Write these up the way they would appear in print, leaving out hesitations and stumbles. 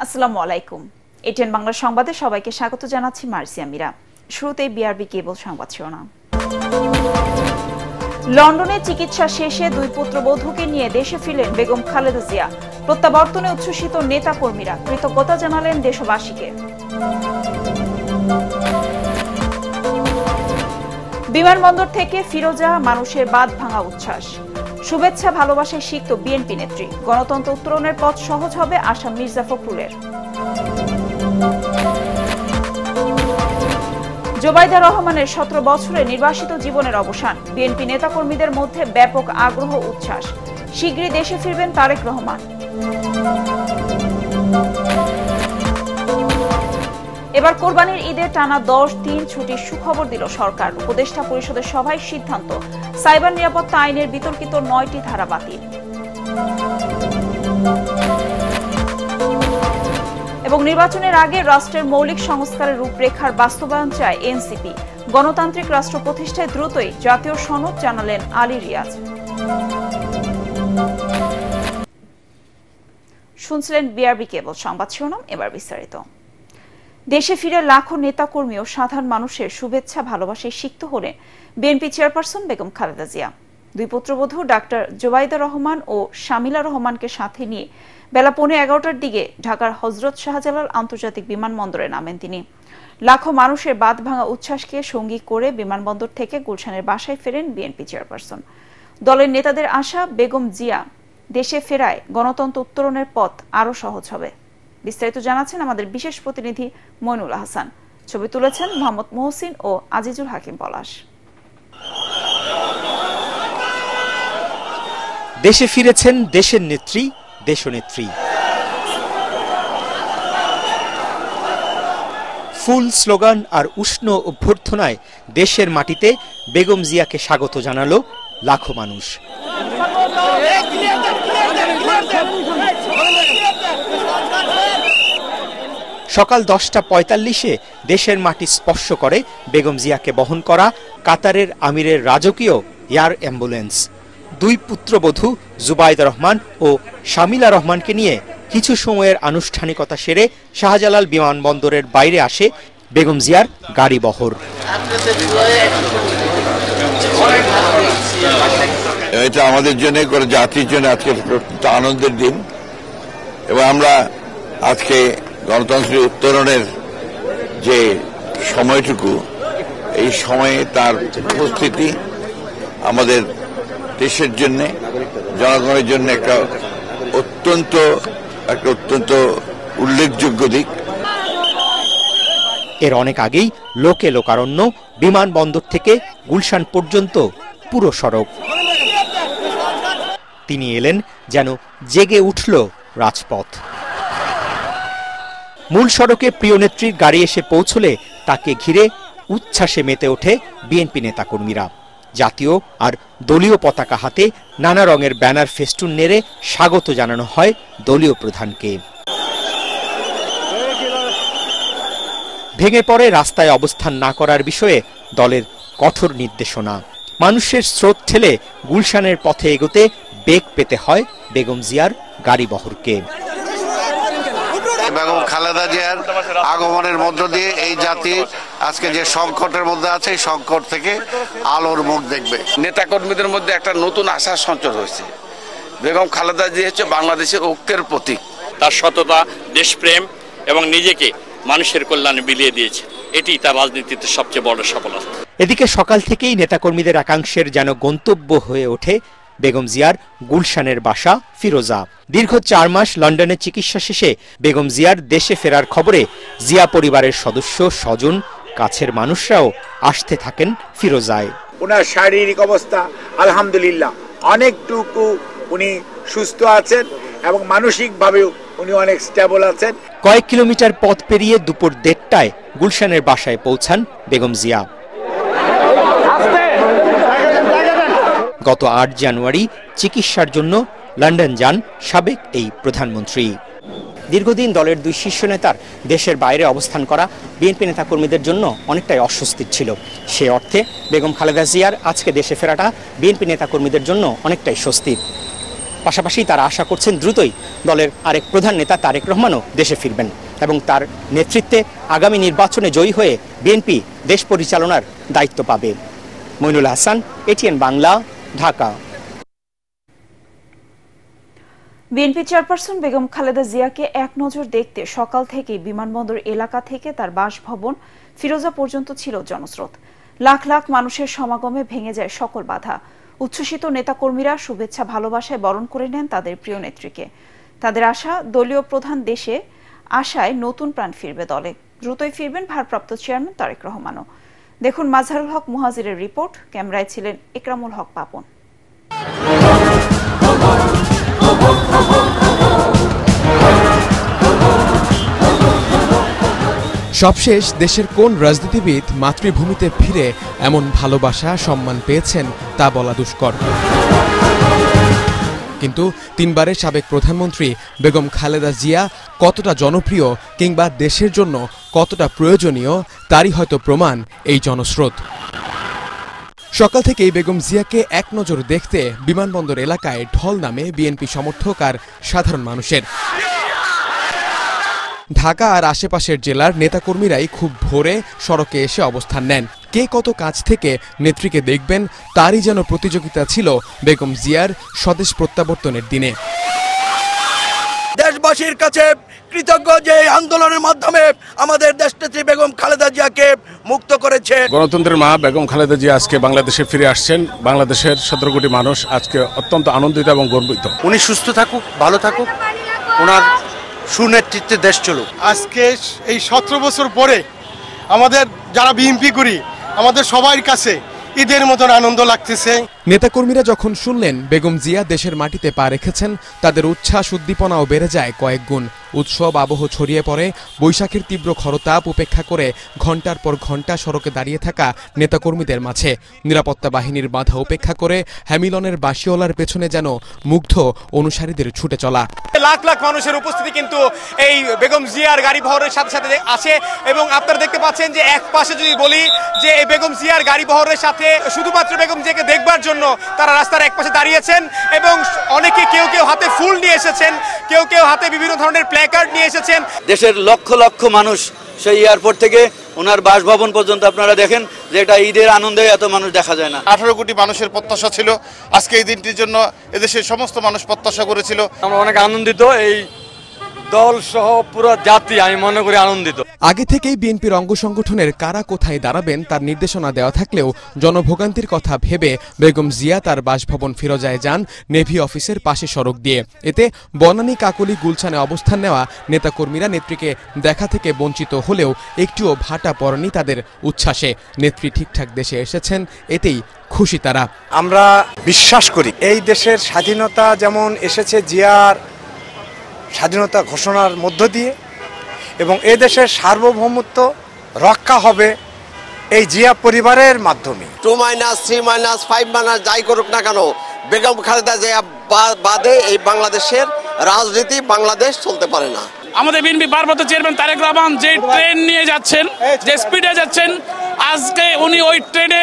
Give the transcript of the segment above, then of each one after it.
আসসালামু আলাইকুম। এটিএন বাংলা সংবাদে সবাইকে স্বাগত জানাচ্ছি মার্সিয়া মীরা। শুরুতেই বিআরবি কেবল সংবাদ শিরোনাম। লন্ডনে চিকিৎসা শেষে দুই পুত্রবধূকে নিয়ে দেশে ফিরলেন বেগম খালেদা জিয়া। প্রত্যাবর্তনে উচ্ছ্বসিত নেতা কর্মীরা কৃতজ্ঞতা জানালেন দেশবাসীকে। বিমানবন্দর থেকে ফিরোজা মানুষের বাঁধ ভাঙা উচ্ছ্বাস। শুভেচ্ছা ভালোবাসায় সিক্ত বিএনপি নেত্রী। গণতন্ত্র উত্তরণের পথ সহজ হবে আশা মির্জা ফখরুলের। জোবাইদা রহমানের 17 বছরের নির্বাসিত জীবনের অবসান। বিএনপি নেতাকর্মীদের মধ্যে ব্যাপক আগ্রহ উচ্ছ্বাস। শীঘ্রই দেশে ফিরবেন তারেক রহমান। এবার কোরবানির ঈদে টানা 10 দিন ছুটির সুখবর দিল সরকার। উপদেষ্টা পরিষদের সভায় সিদ্ধান্ত, সাইবার নিরাপত্তা আইনের বিতর্কিত 9টি ধারা বাতিল। এবং নির্বাচনের আগে রাষ্ট্রের মৌলিক সংস্কারের রূপরেখার বাস্তবায়ন চায় এনসিপি। গণতান্ত্রিক রাষ্ট্র প্রতিষ্ঠায় দ্রুতই জাতীয় সনদ জানালেন আলী রিয়াজ। শুনছিলেন বিআরবি কেবল সংবাদ শিরোনাম, এবার বিস্তারিত। দেশে ফিরে লাখো নেতাকর্মী ও সাধারণ মানুষের শুভেচ্ছা ভালোবাসায় সিক্ত হলেন বিএনপি চেয়ারপারসন বেগম খালেদা জিয়া। দুই পুত্রবধূ ডাক্তার জোবাইদা রহমান ও শামিলা রহমানকে সাথে নিয়ে বেলা 11:15টার দিকে ঢাকার হযরত শাহজালাল আন্তর্জাতিক বিমানবন্দরে নামেন তিনি। লাখো মানুষের বাঁধ ভাঙা উচ্ছ্বাসকে সঙ্গী করে বিমানবন্দর থেকে গুলশানের বাসায় ফেরেন বিএনপি চেয়ারপারসন। দলের নেতাদের আশা, বেগম জিয়া দেশে ফেরায় গণতন্ত্র উত্তরণের পথ আরও সহজ হবে। বিস্তারিত জানাচ্ছেন আমাদের বিশেষ প্রতিনিধি মইনুল হাসান। ছবি তুলেছেন মোহাম্মদ মহসিন ও আজিজুল হাকিম পলাশ। দেশে ফিরেছেন দেশের নেত্রী, দেশনেত্রী। ফুল স্লোগান আর উষ্ণ অভ্যর্থনায় দেশের মাটিতে বেগম জিয়াকে স্বাগত জানালো লাখো মানুষ। সকাল 10:45-এ দেশের মাটি স্পর্শ করে বেগম জিয়াকে বহন করা কাতারের আমিরের রাজকীয় এয়ার অ্যাম্বুলেন্স। দুই পুত্রবধূ জুবাইদা রহমান ও শামিলা রহমানকে নিয়ে কিছু সময়ের আনুষ্ঠানিকতা সেরে শাহজালাল বিমানবন্দরের বাইরে আসে বেগম জিয়ার গাড়ি বহর। এটা আমাদের জন্য, জাতির জন্য আজকে আনন্দের দিন এবং আমরা আজকে গণতন্ত্রের উত্তরণের যে সময়টুকু, এই সময়ে তার উপস্থিতি আমাদের দেশের জন্য, জনগণের জন্য একটা অত্যন্ত উল্লেখযোগ্য দিক। এর অনেক আগেই লোকে লোকারণ্য, বিমানবন্দর থেকে গুলশান পর্যন্ত পুরো সড়ক। তিনি এলেন যেন জেগে উঠল রাজপথ। মূল সড়কে প্রিয় নেত্রীর গাড়ি এসে পৌঁছলে তাকে ঘিরে উচ্ছ্বাসে মেতে ওঠে বিএনপি নেতাকর্মীরা। জাতীয় আর দলীয় পতাকা হাতে নানা রঙের ব্যানার ফেস্টুন নেড়ে স্বাগত জানানো হয় দলীয় প্রধানকে। ভেঙে পড়ে রাস্তায় অবস্থান না করার বিষয়ে দলের কঠোর নির্দেশনা। মানুষের স্রোত ঠেলে গুলশানের পথে এগোতে বেগ পেতে হয় বেগম জিয়ার গাড়ি বহরকে। বেগম খালেদা জিয়ার আগমনের মধ্য দিয়ে এই জাতি আজকে যে সংকটের মধ্যে আছে, এই সংকট থেকে আলোর মুখ দেখবে। নেতাকর্মীদের মধ্যে একটা নতুন আশার সঞ্চার হয়েছে। বেগম খালেদা জিয়া হচ্ছে বাংলাদেশের ঐক্যের প্রতীক। তার সততা, দেশপ্রেম এবং নিজেকে মানুষের কল্যাণে বিলিয়ে দিয়েছে। এটি তার রাজনীতিতে সবচেয়ে বড় সফলতা। এদিকে সকাল থেকেই নেতাকর্মীদের একাংশের যেন গন্তব্য হয়ে ওঠে বেগম জিয়ার গুলশানের বাসা ফিরোজা। দীর্ঘ 4 মাস লন্ডনে চিকিৎসা শেষে বেগম জিয়ার দেশে ফেরার খবরে জিয়া পরিবারের সদস্য, স্বজন, কাছের মানুষরাও আসতে থাকেন ফিরোজায়। ওনার শারীরিক অবস্থা আলহামদুলিল্লাহ অনেকটুকু উনি সুস্থ আছেন এবং মানসিকভাবেও উনি অনেক স্টেবল আছেন। কয়েক কিলোমিটার পথ পেরিয়ে দুপুর 1:30টায় গুলশানের বাসায় পৌঁছান বেগম জিয়া। গত 8 জানুয়ারি চিকিৎসার জন্য লন্ডন যান সাবেক এই প্রধানমন্ত্রী। দীর্ঘদিন দলের দুই শীর্ষ নেতার দেশের বাইরে অবস্থান করা বিএনপি নেতাকর্মীদের জন্য অনেকটাই অস্বস্তির ছিল। সে অর্থে বেগম খালেদা জিয়ার আজকে দেশে ফেরাটা বিএনপি নেতাকর্মীদের জন্য অনেকটাই স্বস্তির। পাশাপাশি তারা আশা করছেন দ্রুতই দলের আরেক প্রধান নেতা তারেক রহমানও দেশে ফিরবেন এবং তার নেতৃত্বে আগামী নির্বাচনে জয়ী হয়ে বিএনপি দেশ পরিচালনার দায়িত্ব পাবে। Moinul Hasan, ATN Bangla, Dhaka. BNP chairperson Begum Khaleda জিয়াকে এক নজর দেখতে সকাল থেকে বিমানবন্দর এলাকা থেকে তার বাসভবন ফিরোজা পর্যন্ত ছিল জনস্রোত। লাখ লাখ মানুষের সমাগমে ভেঙে যায় সকল বাধা। উচ্ছ্বসিত নেতাকর্মীরা শুভেচ্ছা ভালোবাসায় বরণ করে নেন তাদের প্রিয় নেত্রীকে। তাদের আশা, দলীয় প্রধান দেশে আশায় নতুন প্রাণ ফিরবে দলে। দ্রুতই ফিরবেন ভারপ্রাপ্ত চেয়ারম্যান তারেক রহমানও। দেখুন মাজহারুল হক মুহাজিরের রিপোর্ট। ক্যামেরায় ছিলেন একরামুল হক পাপন। সবশেষ দেশের কোন রাজনীতিবিদ মাতৃভূমিতে ফিরে এমন ভালোবাসা সম্মান পেয়েছেন তা বলা দুষ্কর। কিন্তু তিনবারের সাবেক প্রধানমন্ত্রী বেগম খালেদা জিয়া কতটা জনপ্রিয় কিংবা দেশের জন্য কতটা প্রয়োজনীয় তারই হয়তো প্রমাণ এই জনস্রোত। সকাল থেকেই বেগম জিয়াকে এক নজর দেখতে বিমানবন্দর এলাকায় ঢল নামে বিএনপি সমর্থক আর সাধারণ মানুষের। ঢাকা আর আশেপাশের জেলার নেতাকর্মীরাই খুব ভোরে সড়কে এসে অবস্থান নেন। কে কত কাছ থেকে নেত্রীকে দেখবেন তারই যেন প্রতিযোগিতা ছিল বেগম জিয়ার স্বদেশ প্রত্যাবর্তনের দিনে। দেশবাসীর কাছে কৃতজ্ঞ যে আন্দোলনের মাধ্যমে আমাদের দেশনেত্রী বেগম খালেদা জিয়াকে মুক্ত করেছে। গণতন্ত্রের মা বেগম খালেদা জিয়া আজকে বাংলাদেশে ফিরে আসছেন। বাংলাদেশের 17 কোটি মানুষ আজকে অত্যন্ত আনন্দিত এবং গর্বিত। উনি সুস্থ থাকুক, ভালো থাকুক, ওনার সুনেতৃত্বে দেশ চলুক। আজকে এই 17 বছর পরে আমাদের যারা বিএনপি করি আমাদের সবার কাছে ঈদের মতন আনন্দ লাগতেছে। নেতাকর্মীরা যখন শুনলেন বেগম জিয়া দেশের মাটিতে পা রেখেছেন তাদের উচ্ছ্বাস উদ্দীপনাও বেড়ে যায় কয়েক গুণ। উৎসব আবহ ছড়িয়ে পড়ে। বৈশাখের তীব্র খরতাপ উপেক্ষা করে ঘণ্টার পর ঘণ্টা সড়কে দাঁড়িয়ে থাকা নেতাকর্মীদের মাঝে নিরাপত্তা বাহিনীর বাধা উপেক্ষা করে হ্যামিলনের বাঁশিওয়ালার পেছনে যেন মুগ্ধ অনুসারীদের ছুটে চলা। লাখ লাখ মানুষের উপস্থিতি কিন্তু এই বেগম জিয়ার গাড়ি বহরের সাথে সাথে আসে এবং আপনারা দেখতে পাচ্ছেন যে এক পাশে যদি বলি যে এই বেগম জিয়ার গাড়ি বহরের সাথে শুধুমাত্র বেগম জিয়াকে দেখবার জন্য তারা রাস্তার এক পাশে দাঁড়িয়েছেন এবং অনেকে কেউ কেউ হাতে ফুল নিয়ে এসেছেন, কেউ কেউ হাতে বিভিন্ন ধরনের প্ল্যাকার্ড নিয়ে এসেছেন। দেশের লক্ষ লক্ষ মানুষ সেই এয়ারপোর্ট থেকে ওনার বাসভবন পর্যন্ত আপনারা দেখেন যে এটা ঈদের আনন্দে এত মানুষ দেখা যায় না। 18 কোটি মানুষের প্রত্যাশা ছিল আজকে এই দিনটির জন্য। এদেশের সমস্ত মানুষ প্রত্যাশা করেছিল। আমরা অনেক আনন্দিত। এই দল সহ পুরো জাতি আমি মনে করি আনন্দিত। আগে থেকেই বিএনপির অঙ্গ সংগঠনের কারা কোথায় দাঁড়াবেন তার নির্দেশনা দেওয়া থাকলেও জনভোগান্তির কথা ভেবে বেগম জিয়া তার বাসভবন ফিরোজায় যান নেভি অফিসের পাশে সড়ক দিয়ে। এতে বনানী, কাকলি, গুলশানে অবস্থান নেওয়া নেতাকর্মীরা নেত্রীকে দেখা থেকে বঞ্চিত হলেও একটুও ভাটা পড়েনি তাদের উচ্ছ্বাসে। নেত্রী ঠিকঠাক দেশে এসেছেন, এতেই খুশি তারা। আমরা বিশ্বাস করি এই দেশের স্বাধীনতা যেমন এসেছে জিয়ার স্বাধীনতা ঘোষণার মধ্য দিয়ে এবং এ দেশের সার্বভৌমত্ব রক্ষা হবে এই জিয়া পরিবারের মাধ্যমে। 2-, 3-, 5- যাই করুক না কেন, বেগম খালেদা জিয়া বাদে এই বাংলাদেশের রাজনীতি বাংলাদেশ চলতে পারে না। আমাদের বিএনপি ভারপ্রাপ্ত চেয়ারম্যান তারেক রহমান যে ট্রেন নিয়ে যাচ্ছেন, যে স্পিডে যাচ্ছেন, আজকে উনি ওই ট্রেনে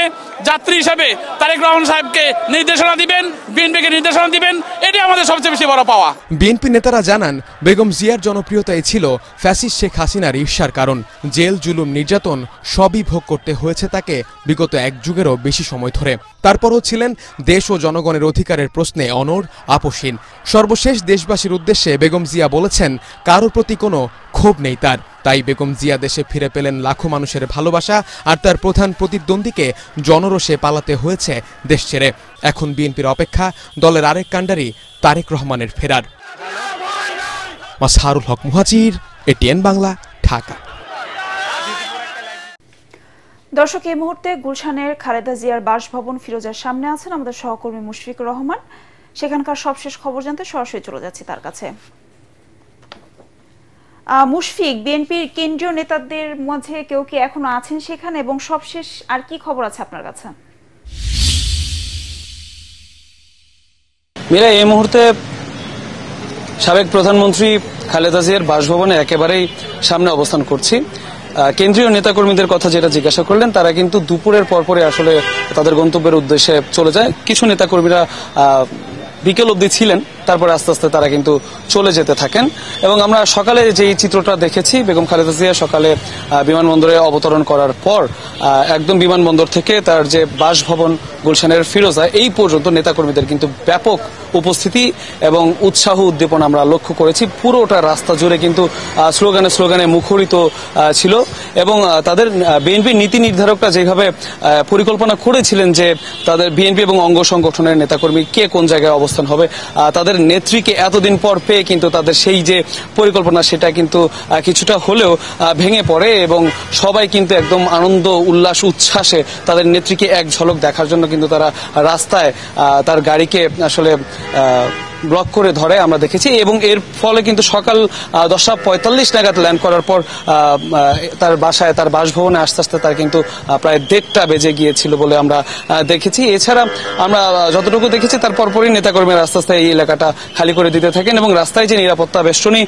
যাত্রী হিসাবে তারেক রহমান সাহেবকে নির্দেশনা দিবেন, বিএনপিকে নির্দেশনা দিবেন। এটাই আমাদের সবচেয়ে বেশি বড় পাওয়া। বিএনপি নেতারা জানান বেগম জিয়ার জনপ্রিয়তাই ছিল ফ্যাসিস্ট শেখ হাসিনার ঈর্ষার কারণ। জেল, জুলুম, নির্যাতন সবই ভোগ করতে হয়েছে তাকে বিগত এক যুগেরও বেশি সময় ধরে। তারপরও ছিলেন দেশ ও জনগণের অধিকারের প্রশ্নে অনড়, আপোষহীন। সর্বশেষ দেশবাসীর উদ্দেশ্যে বেগম জিয়া বলেছেন কারোর প্রতি কোনো ক্ষোভ নেই তার। তাই বেগম জিয়া দেশে ফিরে পেলেন লাখো মানুষের ভালোবাসা আর তার প্রধান প্রতিদ্বন্দ্বীকে জনরোষে পালাতে হয়েছে দেশ ছেড়ে। এখন বিএনপির অপেক্ষা দলের আরেক কাণ্ডারি তারেক রহমানের ফেরার। মাজহারুল হক মুহাজির, এটিএন বাংলা, ঢাকা। দর্শক, এই মুহূর্তে গুলশানের খালেদা জিয়ার বাসভবন ফিরোজার সামনে আছেন আমাদের সহকর্মী মুশফিকুর রহমান। সেখানকার সবশেষ খবর জানতে সরাসরি চলে যাচ্ছি তার কাছে। মুশফিক, বিএনপির কেন্দ্রীয় নেতাদের মাঝে কেউ কি এখনো আছেন সেখানে, এবং সবশেষ আর কি খবর আছে আপনার কাছে? মীরা, এই মুহূর্তে সাবেক প্রধানমন্ত্রী খালেদা জিয়ার বাসভবনে একেবারেই সামনে অবস্থান করছি। কেন্দ্রীয় নেতাকর্মীদের কথা যেটা জিজ্ঞাসা করলেন, তারা কিন্তু দুপুরের পরপরে আসলে তাদের গন্তব্যের উদ্দেশ্যে চলে যায়। কিছু নেতাকর্মীরা বিকেল অবধি ছিলেন তারপরে আস্তে আস্তে তারা কিন্তু চলে যেতে থাকেন। এবং আমরা সকালে যেই চিত্রটা দেখেছি, বেগম খালেদা জিয়া সকালে বিমানবন্দরে অবতরণ করার পর একদম বিমানবন্দর থেকে তার যে বাসভবন গুলশানের ফিরোজা এই পর্যন্ত নেতাকর্মীদের কিন্তু ব্যাপক উপস্থিতি এবং উৎসাহ উদ্দীপনা আমরা লক্ষ্য করেছি। পুরোটা রাস্তা জুড়ে কিন্তু স্লোগানে মুখরিত ছিল এবং তাদের বিএনপির নীতি নির্ধারকরা যেভাবে পরিকল্পনা করেছিলেন যে তাদের বিএনপি এবং অঙ্গ সংগঠনের নেতাকর্মী কে কোন জায়গায় অবস্থান হবে, তাদের নেত্রীকে এতদিন পর পেয়ে কিন্তু তাদের সেই যে পরিকল্পনা সেটা কিন্তু কিছুটা হলেও ভেঙে পড়ে এবং সবাই কিন্তু একদম আনন্দ উল্লাস উচ্ছ্বাসে তাদের নেত্রীকে এক ঝলক দেখার জন্য কিন্তু তারা রাস্তায় তার গাড়িকে আসলে ব্লক করে ধরে আমরা দেখেছি। এবং এর ফলে কিন্তু সকাল 10:45 নাগাদ ল্যান্ড করার পর তার বাসায় তার বাসভবনে আস্তে আস্তে তার কিন্তু প্রায় 1:30টা বেজে গিয়েছিল বলে আমরা দেখেছি। এছাড়া আমরা যতটুকু দেখেছি তার পরপরই নেতাকর্মীরা আস্তে আস্তে এই এলাকাটা খালি করে দিতে থাকেন এবং রাস্তায় যে নিরাপত্তা বেষ্টনী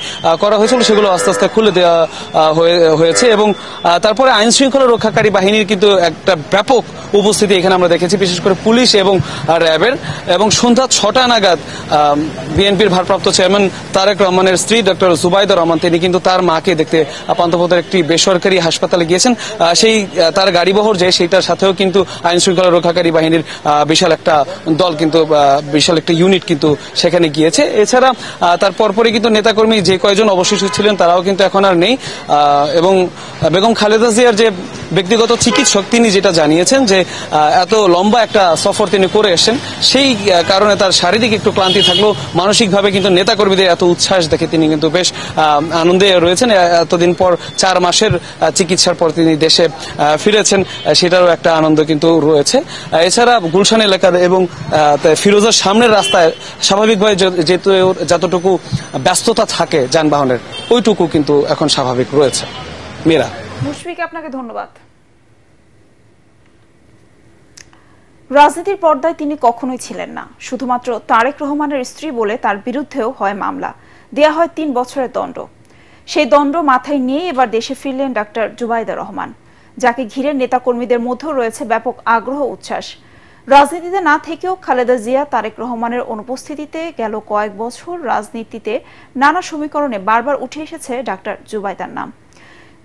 করা হয়েছিল সেগুলো আস্তে আস্তে খুলে দেওয়া হয়েছে এবং তারপরে আইন শৃঙ্খলা রক্ষাকারী বাহিনীর কিন্তু একটা ব্যাপক উপস্থিতি এখানে আমরা দেখেছি, বিশেষ করে পুলিশ এবং র্যাবের। এবং সন্ধ্যা 6টা নাগাদ বিএনপির ভারপ্রাপ্ত চেয়ারম্যান তারেক রহমানের স্ত্রী ডক্টর জুবাইদা রহমান তিনি কিন্তু তার মাকে দেখতে পান্থপথের একটি বেসরকারি হাসপাতালে গিয়েছেন। সেই তার গাড়িবহর যে সেইটার সাথেও কিন্তু আইন শৃঙ্খলা রক্ষাকারী বাহিনীর বিশাল একটা দল কিন্তু বিশাল একটা ইউনিট কিন্তু সেখানে গিয়েছে। এছাড়া তার পরপরই কিন্তু নেতাকর্মী যে কয়েকজন অবশিষ্ট ছিলেন তারাও কিন্তু এখন আর নেই। এবং বেগম খালেদা জিয়ার যে ব্যক্তিগত চিকিৎসক তিনি যেটা জানিয়েছেন যে এত লম্বা একটা সফর তিনি করে এসেছেন, সেই কারণে তার শারীরিক একটু ক্লান্তি থাকলেও মানসিকভাবে কিন্তু নেতাকর্মীদের এত উচ্ছ্বাস দেখে তিনি কিন্তু বেশ আনন্দে রয়েছেন। এতদিন পর 4 মাসের চিকিৎসার পর তিনি দেশে ফিরেছেন, সেটারও একটা আনন্দ কিন্তু রয়েছে। এছাড়া গুলশান এলাকার এবং ফিরোজার সামনের রাস্তায় স্বাভাবিকভাবে যতটুকু ব্যস্ততা থাকে যানবাহনের ওইটুকু কিন্তু এখন স্বাভাবিক রয়েছে। মীরা, মুশফিক আপনাকে ধন্যবাদ। রাজনীতির পর্দায় তিনি কখনোই ছিলেন না। শুধুমাত্র তারেক রহমানের স্ত্রী বলে তার বিরুদ্ধেও হয় মামলা, দেয়া হয় 3 বছরের দণ্ড। সেই দণ্ড মাথায় নিয়ে এবার দেশে ফিরলেন ডাক্তার জুবাইদা রহমান, যাকে ঘিরে নেতাকর্মীদের মধ্যেও রয়েছে ব্যাপক আগ্রহ উচ্ছ্বাস। রাজনীতিতে না থেকেও খালেদা জিয়া তারেক রহমানের অনুপস্থিতিতে গেল কয়েক বছর রাজনীতিতে নানা সমীকরণে বারবার উঠে এসেছে ডাক্তার জুবাইদার নাম।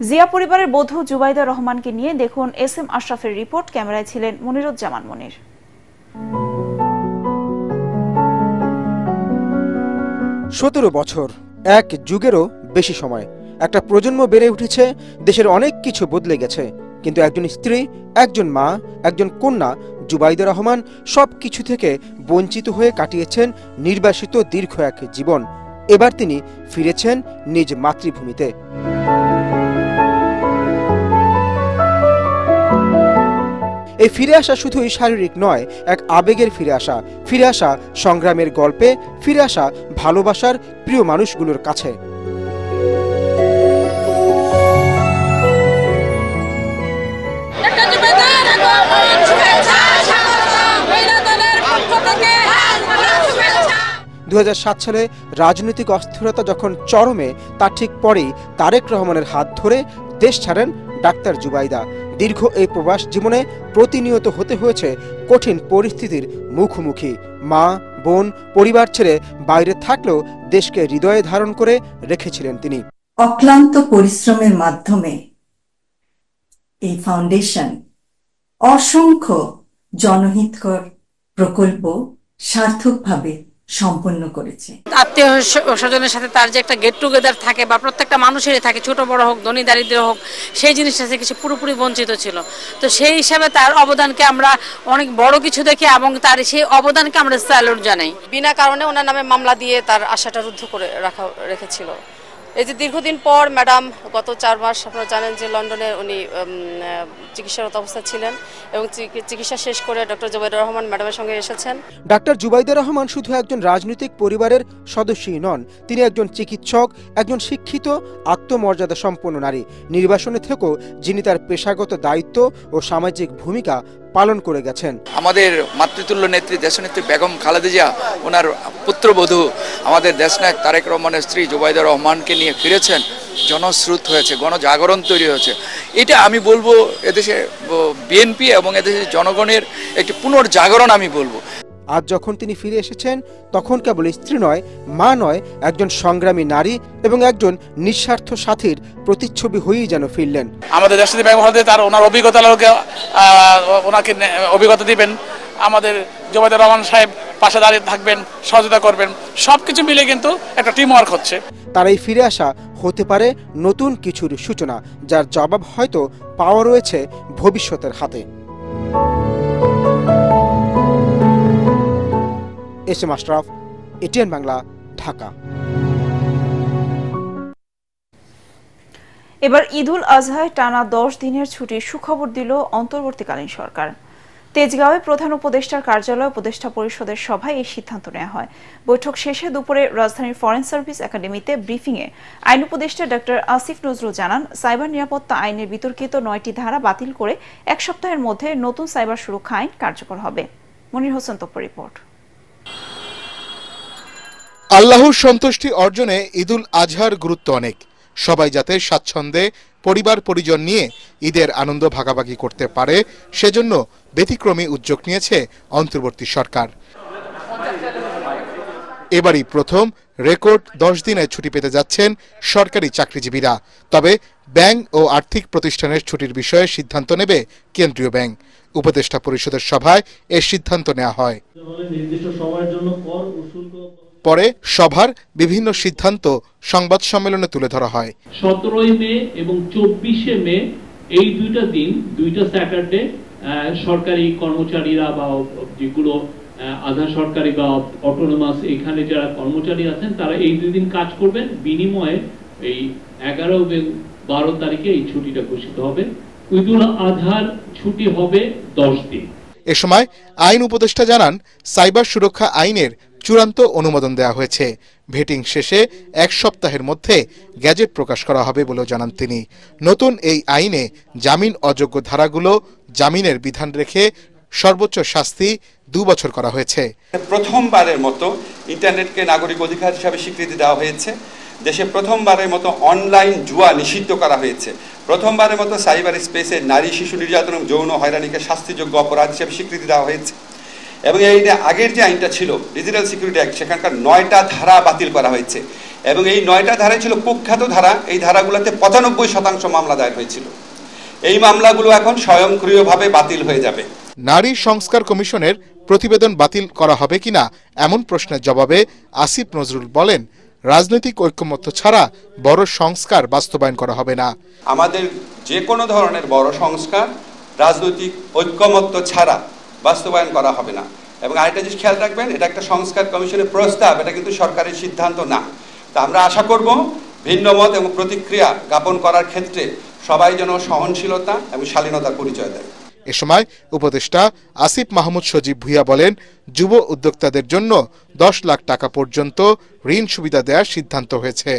জিয়া পরিবারের বধূ জুবাইদা রহমানকে নিয়ে দেখুন এস.এম. আশরাফের রিপোর্ট। ক্যামেরায় ছিলেন মনিরুজ্জামান মনির। 17 বছর, এক যুগেরও বেশি সময়, একটা প্রজন্ম বেড়ে উঠেছে, দেশের অনেক কিছু বদলে গেছে, কিন্তু একজন স্ত্রী, একজন মা, একজন কন্যা জুবাইদা রহমান সব কিছু থেকে বঞ্চিত হয়ে কাটিয়েছেন নির্বাসিত দীর্ঘ এক জীবন। এবার তিনি ফিরেছেন নিজ মাতৃভূমিতে। এই ফিরে আসা শুধুই শারীরিক নয়, এক আবেগের ফিরে আসা সংগ্রামের গল্পে, ফিরে আসা ভালোবাসার প্রিয় মানুষগুলোর কাছে। দু 2007 সালে রাজনৈতিক অস্থিরতা যখন চরমে, তার ঠিক পরেই তারেক রহমানের হাত ধরে দেশ ছাড়েন ডাক্তার জুবাইদা। দীর্ঘ এই প্রবাস জীবনে প্রতিনিয়ত হতে হয়েছে কঠিন পরিস্থিতির মুখোমুখি। মা, বোন, পরিবার ছেড়ে বাইরে থাকলেও দেশকে হৃদয়ে ধারণ করে রেখেছিলেন তিনি। অক্লান্ত পরিশ্রমের মাধ্যমে এই ফাউন্ডেশন অসংখ্য জনহিতকর প্রকল্প সার্থকভাবে সম্পন্ন করেছে। আত্মীয় স্বজনের সাথে তার যে একটা গেট টুগেদার থাকে বা প্রত্যেকটা মানুষেরই থাকে, ছোট বড় হোক, ধনী দারিদ্র হোক, সেই জিনিসটা থেকে সে পুরোপুরি বঞ্চিত ছিল। তো সেই হিসাবে তার অবদানকে আমরা অনেক বড় কিছু দেখি এবং তার সেই অবদানকে আমরা স্যালুট জানাই। বিনা কারণে ওনার নামে মামলা দিয়ে তার আশাটা রুদ্ধ করে রেখেছিল। এই যে দীর্ঘদিন পর ম্যাডাম গত 4 মাস আপনারা জানেন যে লন্ডনে উনি চিকিৎসারত অবস্থা ছিলেন এবং চিকিৎসা শেষ করে ডক্টর জুবাইদা রহমান ম্যাডামের সঙ্গে এসেছেন। ডাক্তার জুবাইদা রহমান শুধু একজন রাজনৈতিক পরিবারের সদস্যই নন, তিনি একজন চিকিৎসক, একজন শিক্ষিত, আত্মমর্যাদা সম্পন্ন নারী। নির্বাসনে থেকেও যিনি তার পেশাগত দায়িত্ব ও সামাজিক ভূমিকা পালন করে গেছেন। আমাদের মাতৃতুল্য নেত্রী দেশনেত্রী বেগম খালেদা জিয়া ওনার পুত্রবধূ আমাদের দেশনায়ক তারেক রহমানের স্ত্রী জুবাইদা রহমানকে নিয়ে ফিরেছেন। জনস্রোত হয়েছে, গণজাগরণ তৈরি হয়েছে। এটা আমি বলবো এদেশে বিএনপি এবং এদেশের জনগণের একটি পুনর্জাগরণ আমি বলবো। আজ যখন তিনি ফিরে এসেছেন তখন কেবল স্ত্রী নয়, মা নয়, একজন সংগ্রামী নারী এবং একজন নিঃস্বার্থ সাথীর প্রতিচ্ছবি হয়েই যেন ফিরলেন। আমাদের দেশটিতে বেগম খালেদা তার ওনার অভিজ্ঞতা লোকে ওনাকে অভিজ্ঞতা দিবেন, আমাদের জুবাইদুর রহমান সাহেব পাশে দাঁড়িয়ে থাকবেন, সহযোগিতা করবেন, সবকিছু মিলে কিন্তু একটা টিম ওয়ার্ক হচ্ছে। তার এই ফিরে আসা হতে পারে নতুন কিছুর সূচনা, যার জবাব হয়তো পাওয়া রয়েছে ভবিষ্যতের হাতে। S M Ashraf, ATN Bangla, Dhaka. এবার ঈদুল আজহায় টানা 10 দিনের ছুটির সুখবর দিল অন্তর্বর্তীকালীন সরকার। তেজগাঁওয়ে প্রধান উপদেষ্টার কার্যালয় উপদেষ্টা পরিষদের সভায় এই সিদ্ধান্ত নেওয়া হয়। বৈঠক শেষে দুপুরে রাজধানীর ফরেন সার্ভিস একাডেমিতে ব্রিফিংয়ে আইন উপদেষ্টা ডক্টর আসিফ নজরুল জানান, সাইবার নিরাপত্তা আইনের বিতর্কিত 9টি ধারা বাতিল করে 1 সপ্তাহের মধ্যে নতুন সাইবার সুরক্ষা আইন কার্যকর হবে। মনির হোসেন তপ্পর রিপোর্ট। আল্লাহর সন্তুষ্টি অর্জনে ঈদুল আজহার গুরুত্ব অনেক। সবাই যাতে স্বাচ্ছন্দ্যে পরিবার পরিজন নিয়ে ঈদের আনন্দ ভাগাভাগি করতে পারে, সেজন্য ব্যতিক্রমী উদ্যোগ নিয়েছে অন্তর্বর্তী সরকার। এবারই প্রথম রেকর্ড 10 দিনের ছুটি পেতে যাচ্ছেন সরকারি চাকরিজীবীরা। তবে ব্যাংক ও আর্থিক প্রতিষ্ঠানের ছুটির বিষয়ে সিদ্ধান্ত নেবে কেন্দ্রীয় ব্যাংক। উপদেষ্টা পরিষদের সভায় এর সিদ্ধান্ত নেওয়া হয়। পরে সভার বিভিন্ন সিদ্ধান্ত সংবাদ সম্মেলনে তুলে ধরা হয়। 17 মে এবং 24 মে এই দুইটা দিন, দুইটা স্যাটারডে সরকারি কর্মচারীরা বা যেগুলো আধা সরকারি বা অটোনোমাস এখানে যারা কর্মচারী আছেন তারা এই 2 দিন কাজ করবেন। বিনিময়ে এই 11 এবং 12 তারিখে এই ছুটিটা ঘোষিত হবে। ঈদুল আজহার ছুটি হবে 10 দিন। এ সময় আইন উপদেষ্টা জানান, সাইবার সুরক্ষা আইনের চূড়ান্ত অনুমোদন দেওয়া হয়েছে। ভেটিং শেষে 1 সপ্তাহের মধ্যে গ্যাজেট প্রকাশ করা হবে বলেও জানান তিনি। নতুন এই আইনে জামিন অযোগ্য ধারাগুলো জামিনের বিধান রেখে সর্বোচ্চ শাস্তি 2 বছর করা হয়েছে। প্রথমবারের মতো ইন্টারনেটকে নাগরিক অধিকার হিসাবে স্বীকৃতি দেওয়া হয়েছে। দেশে প্রথমবারের মতো অনলাইন জুয়া নিষিদ্ধ করা হয়েছে। প্রথমবারের মতো সাইবার স্পেসে নারী শিশু নির্যাতন এবং যৌন হয়রানিকে শাস্তিযোগ্য অপরাধ হিসেবে স্বীকৃতি দেওয়া হয়েছে। এবং এই আগের যে আইনটা ছিল ডিজিটাল সিকিউরিটি অ্যাক্ট, সেখানকার 9টা ধারা বাতিল করা হয়েছে এবং এই 9টা ধারাই ছিল কুখ্যাত ধারা। এই ধারাগুলোতে 95% মামলা দায়ের হয়েছিল। এই মামলাগুলো এখন স্বয়ংক্রিয়ভাবে বাতিল হয়ে যাবে। নারী সংস্কার কমিশনের প্রতিবেদন বাতিল করা হবে কিনা এমন প্রশ্নের জবাবে আসিফ নজরুল বলেন, রাজনৈতিক ঐক্যমত্য ছাড়া বড় সংস্কার বাস্তবায়ন করা হবে না। আমাদের যে কোনো ধরনের বড় সংস্কার রাজনৈতিক ঐক্যমত্য ছাড়া বাস্তবায়ন করা হবে না। এবং আরেকটা জিনিস খেয়াল রাখবেন, এটা একটা সংস্কার কমিশনের প্রস্তাব, এটা কিন্তু সরকারের সিদ্ধান্ত না। তা আমরা আশা করব ভিন্নমত এবং প্রতিক্রিয়া জ্ঞাপন করার ক্ষেত্রে সবাই যেন সহনশীলতা এবং শালীনতার পরিচয় দেয়। এ সময় উপদেষ্টা আসিফ মাহমুদ সজীব ভুইয়া বলেন, যুব উদ্যোক্তাদের জন্য 10 লাখ টাকা পর্যন্ত ঋণ সুবিধা দেওয়ার সিদ্ধান্ত হয়েছে।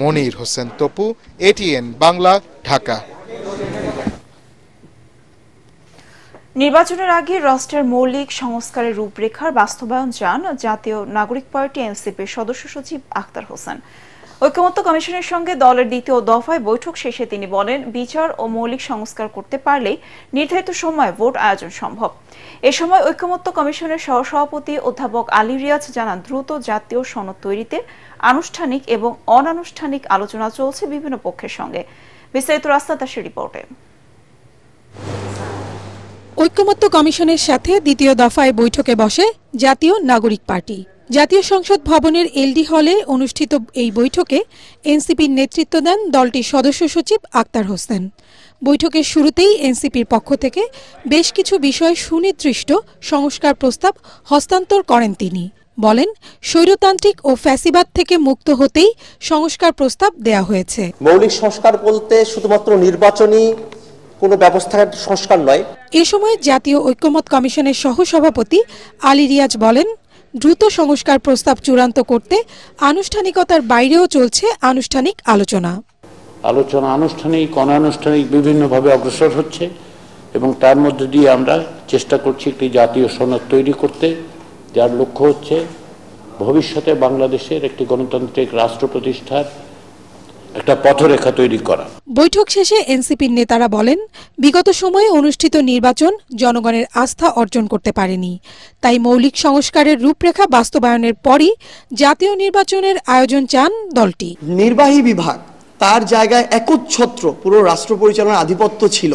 মনির হোসেন তপু, এটিএন বাংলা, ঢাকা। নির্বাচনের আগে রাষ্ট্রের মৌলিক সংস্কারের রূপরেখার বাস্তবায়ন চান জাতীয় নাগরিক পার্টি এনসিপির সদস্য সচিব আখতার হোসেন। ঐক্যমত্য কমিশনের সঙ্গে দলের দ্বিতীয় দফায় বৈঠক শেষে তিনি বলেন, বিচার ও মৌলিক সংস্কার করতে পারলেই নির্ধারিত সময়ে ভোট আয়োজন সম্ভব। এ সময় ঐক্যমত্য কমিশনের সহসভাপতি অধ্যাপক আলী রিয়াজ জানান, দ্রুত জাতীয় সনদ তৈরিতে আনুষ্ঠানিক এবং অনানুষ্ঠানিক আলোচনা চলছে বিভিন্ন পক্ষের সঙ্গে। বিস্তারিত রাস্তা দাসের রিপোর্টে। ঐক্যমত্য কমিশনের সাথে দ্বিতীয় দফায় বৈঠকে বসে জাতীয় নাগরিক পার্টি। জাতীয় সংসদ ভবনের এলডি হলে অনুষ্ঠিত এই বৈঠকে এনসিপির নেতৃত্ব দেন দলটির সদস্য সচিব আখতার হোসেন। বৈঠকের শুরুতেই এনসিপির পক্ষ থেকে বেশ কিছু বিষয় সুনির্দিষ্ট সংস্কার প্রস্তাব হস্তান্তর করেন তিনি। বলেন, স্বৈরতান্ত্রিক ও ফ্যাসিবাদ থেকে মুক্ত হতেই সংস্কার প্রস্তাব দেয়া হয়েছে। মৌলিক সংস্কার বলতে শুধুমাত্র নির্বাচনী কোনো ব্যবস্থার সংস্কার নয়। এ সময় জাতীয় ঐক্যমত কমিশনের সহসভাপতি আলী রিয়াজ বলেন, দ্রুত সংস্কার প্রস্তাব চূড়ান্ত করতে আনুষ্ঠানিকতার বাইরেও চলছে আনুষ্ঠানিক আলোচনা। আনুষ্ঠানিক অনানুষ্ঠানিক বিভিন্নভাবে অগ্রসর হচ্ছে এবং তার মধ্যে দিয়ে আমরা চেষ্টা করছি একটি জাতীয় সনদ তৈরি করতে, যার লক্ষ্য হচ্ছে ভবিষ্যতে বাংলাদেশের একটি গণতান্ত্রিক রাষ্ট্র প্রতিষ্ঠার একটা পথরেখা তৈরি করা। বৈঠক শেষে এনসিপির নেতারা বলেন, বিগত সময়ে অনুষ্ঠিত নির্বাচন জনগণের আস্থা অর্জন করতে পারেনি, তাই মৌলিক সংস্কারের রূপরেখা বাস্তবায়নের পরই জাতীয় নির্বাচনের আয়োজন চান দলটি। নির্বাহী বিভাগ তার জায়গায় একচ্ছত্র পুরো রাষ্ট্র পরিচালনার আধিপত্য ছিল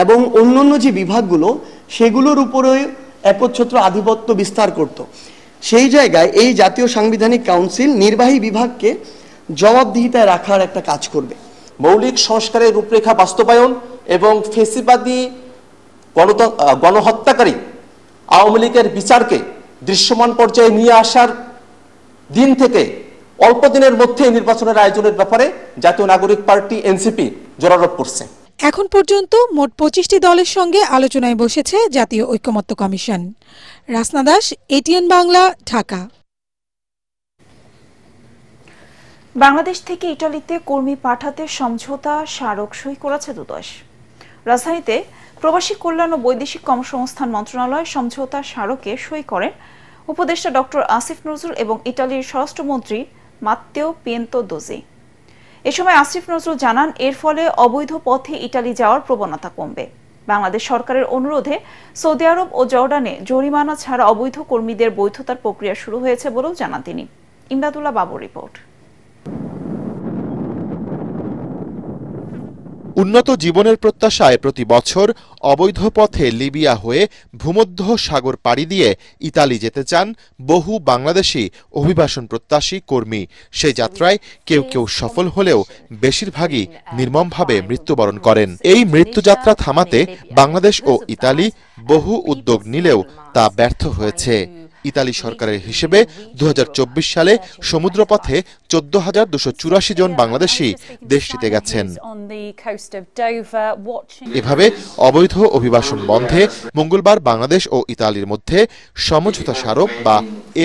এবং অন্যান্য যে বিভাগগুলো সেগুলোর উপরে একচ্ছত্র আধিপত্য বিস্তার করত। সেই জায়গায় এই জাতীয় সাংবিধানিক কাউন্সিল নির্বাহী বিভাগকে জবাবদিহিতায় রাখার একটা কাজ করবে। মৌলিক সংস্কারের রূপরেখা বাস্তবায়ন এবং ফেসিবাদী গণহত্যাকারী আওয়ামী লীগের বিচারকে দৃশ্যমান পর্যায়ে নিয়ে আসার দিন থেকে অল্প দিনের মধ্যে নির্বাচনের আয়োজনের ব্যাপারে জাতীয় নাগরিক পার্টি এনসিপি জোরারোপ করছে। এখন পর্যন্ত মোট 25টি দলের সঙ্গে আলোচনায় বসেছে জাতীয় ঐকমত্য কমিশন। রাসনা দাস, এটিএন বাংলা, ঢাকা। বাংলাদেশ থেকে ইটালিতে কর্মী পাঠাতে সমঝোতা স্মারক সই করেছে দুদেশ। রাজধানীতে প্রবাসী কল্যাণ ও বৈদেশিক কর্মসংস্থান মন্ত্রণালয় সমঝোতা স্মারকে সই করেন উপদেষ্টা ডক্টর আসিফ নজরুল এবং ইটালির স্বরাষ্ট্রমন্ত্রী মাত্তেও পিয়েন্তেদোজি। এ সময় আসিফ নজরুল জানান, এর ফলে অবৈধ পথে ইটালি যাওয়ার প্রবণতা কমবে। বাংলাদেশ সরকারের অনুরোধে সৌদি আরব ও জর্ডানে জরিমানা ছাড়া অবৈধ কর্মীদের বৈধতার প্রক্রিয়া শুরু হয়েছে বলেও জানান তিনি। ইমদাদুল্লাহ বাবুর রিপোর্ট। উন্নত জীবনের প্রত্যাশায় প্রতি বছর অবৈধ পথে লিবিয়া হয়ে ভূমধ্য সাগর পাড়ি দিয়ে ইতালি যেতে চান বহু বাংলাদেশি অভিবাসন প্রত্যাশী কর্মী। সেই যাত্রায় কেউ কেউ সফল হলেও বেশিরভাগই নির্মমভাবে মৃত্যুবরণ করেন। এই মৃত্যুযাত্রা থামাতে বাংলাদেশ ও ইতালি বহু উদ্যোগ নিলেও তা ব্যর্থ হয়েছে। ইতালি সরকারের হিসেবে 2024 সালে সমুদ্রপথে 14,284 জন বাংলাদেশি দেশটিতে গেছেন। এভাবে অবৈধ অভিবাসন বন্ধে মঙ্গলবার বাংলাদেশ ও ইতালির মধ্যে সমঝোতা স্মারক বা